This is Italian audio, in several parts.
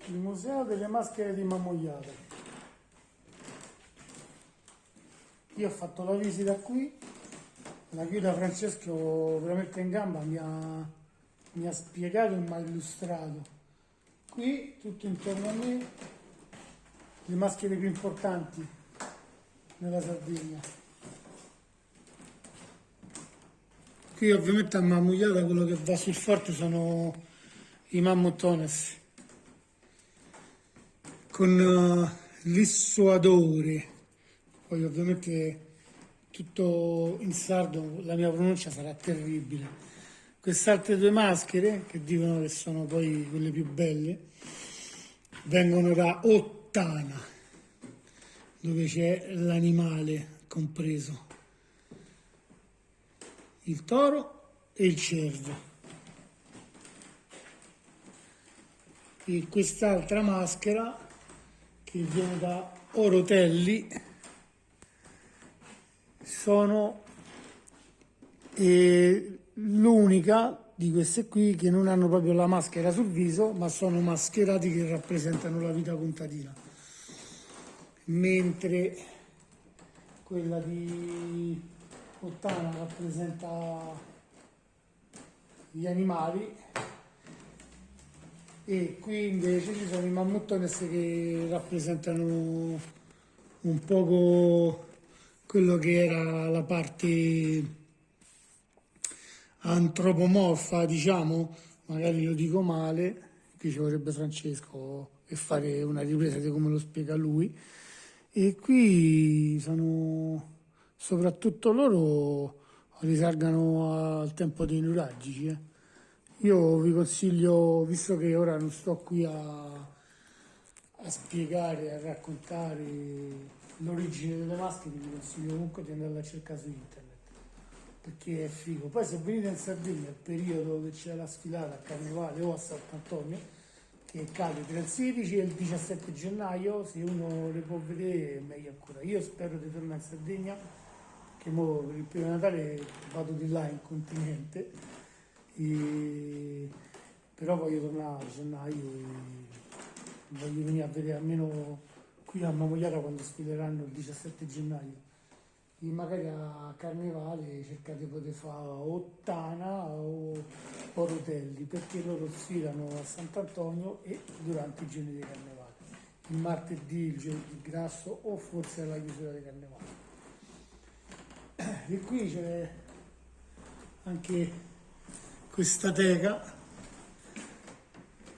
Il museo delle maschere di Marmogliata. Io ho fatto la visita qui, la guida Francesco veramente in gamba mi ha spiegato e mi ha illustrato. Qui, tutto intorno a me, le maschere più importanti nella Sardegna. Qui ovviamente a Marmogliata quello che va sul forte sono i mammuttones con l'issuadore. Poi ovviamente tutto in sardo, la mia pronuncia sarà terribile. Queste altre due maschere, che dicono che sono poi quelle più belle, vengono da Ottana, dove c'è l'animale compreso, il toro e il cervo. E quest'altra maschera che viene da Orotelli sono l'unica di queste qui che non hanno proprio la maschera sul viso, ma sono mascherati che rappresentano la vita contadina, mentre quella di Ottana rappresenta gli animali, e qui invece ci sono i mammuttones che rappresentano un poco quello che era la parte antropomorfa, diciamo, magari lo dico male, qui ci vorrebbe Francesco e fare una ripresa di come lo spiega lui. E qui sono, soprattutto loro, risalgono al tempo dei nuragici. Io vi consiglio, visto che ora non sto qui a spiegare, a raccontare l'origine delle maschere, vi consiglio comunque di andarla a cercare su internet, perché è figo. Poi se venite in Sardegna, il periodo che c'è la sfilata a Carnevale o a Sant'Antonio, che cade tra il 16 e il 17 gennaio, se uno le può vedere è meglio ancora. Io spero di tornare in Sardegna, che mo per il primo Natale vado di là in continente. Però voglio tornare a gennaio e voglio venire a vedere almeno qui a Marmogliata quando sfileranno il 17 gennaio. E magari a Carnevale cercate di poter fare Ottana o Orotelli, perché loro sfilano a Sant'Antonio e durante i giorni di Carnevale, il martedì, il giovedì grasso o forse alla chiusura di Carnevale. E qui c'è anche questa teca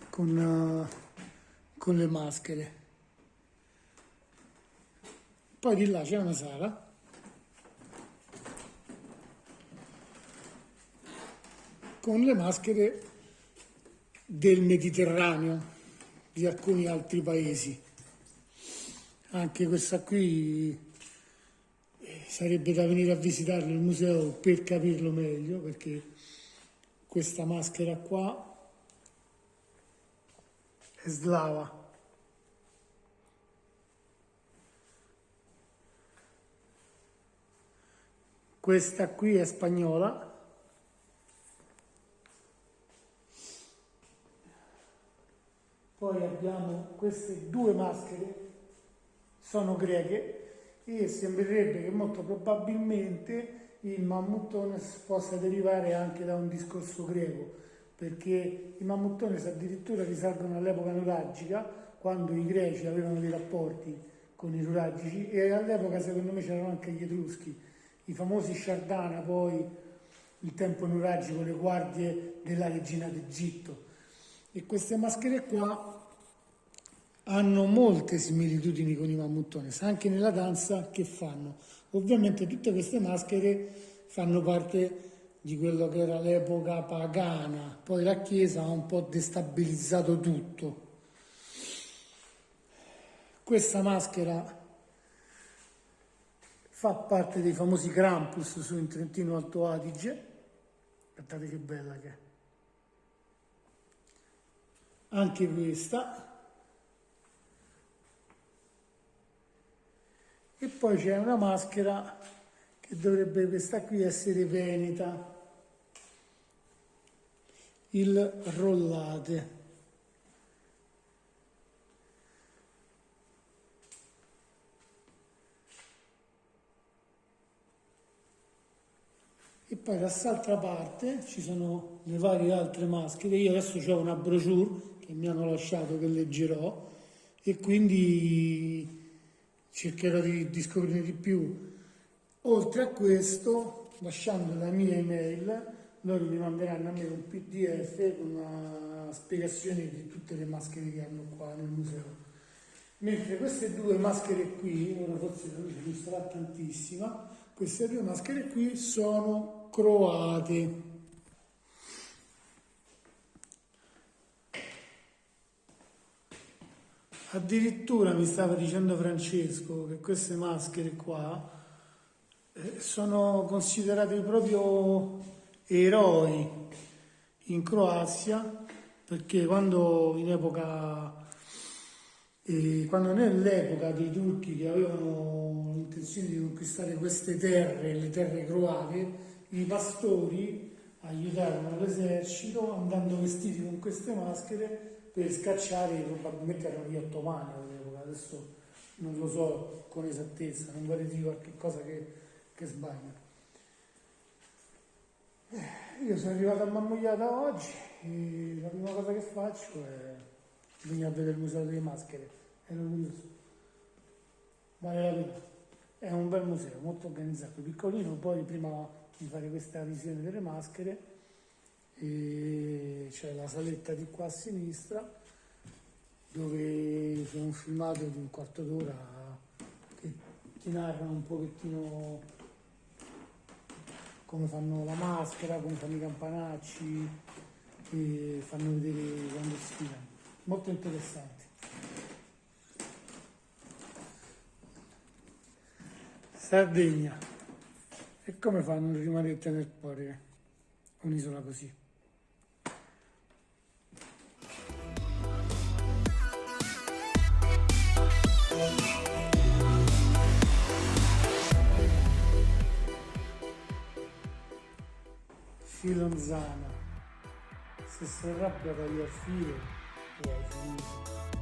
con le maschere. Poi di là c'è una sala con le maschere del Mediterraneo, di alcuni altri paesi. Anche questa qui sarebbe da venire a visitare il museo per capirlo meglio, perché questa maschera qua è slava. Questa qui è spagnola. Poi abbiamo queste due maschere, sono greche, e sembrerebbe che molto probabilmente il mammuttones possa derivare anche da un discorso greco, perché i mammuttones addirittura risalgono all'epoca nuragica, quando i greci avevano dei rapporti con i nuragici, e all'epoca secondo me c'erano anche gli etruschi, i famosi Shardana, poi il tempo nuragico, le guardie della regina d'Egitto. E queste maschere qua hanno molte similitudini con i mammuttones, anche nella danza che fanno. Ovviamente tutte queste maschere fanno parte di quello che era l'epoca pagana, poi la Chiesa ha un po' destabilizzato tutto. Questa maschera fa parte dei famosi Krampus su in Trentino Alto Adige. Guardate che bella che è. Anche questa. E poi c'è una maschera che dovrebbe, questa qui, essere veneta, il rollate. poi da quest'altra parte ci sono le varie altre maschere. Io adesso ho una brochure che mi hanno lasciato che leggerò e quindi cercherò di scoprirne di più. Oltre a questo, lasciando la mia email, loro mi manderanno a me un PDF con una spiegazione di tutte le maschere che hanno qua nel museo. Mentre queste due maschere qui, ora forse la luce mi sarà tantissima, queste due maschere qui sono croate. Addirittura mi stava dicendo Francesco che queste maschere qua sono considerate proprio eroi in Croazia perché quando nell'epoca dei turchi che avevano l'intenzione di conquistare queste terre, le terre croate, i pastori aiutarono l'esercito andando vestiti con queste maschere per scacciare, probabilmente erano gli ottomani all'epoca, adesso non lo so con esattezza, non vorrei dire qualche cosa che sbaglia. Io sono arrivato a Marmogliata oggi e la prima cosa che faccio è venire a vedere il museo delle maschere, ero curioso, vale la pena, è un bel museo, molto organizzato, piccolino, poi prima di fare questa visione delle maschere e c'è la saletta di qua a sinistra dove c'è un filmato di un quarto d'ora che ti narra un pochettino come fanno la maschera, come fanno i campanacci, e fanno vedere quando sfilano. Molto interessante. Sardegna. E come fanno a non rimanere nel cuore un'isola così? Filonzana. Se si arrabbia taglia il filo e hai finito.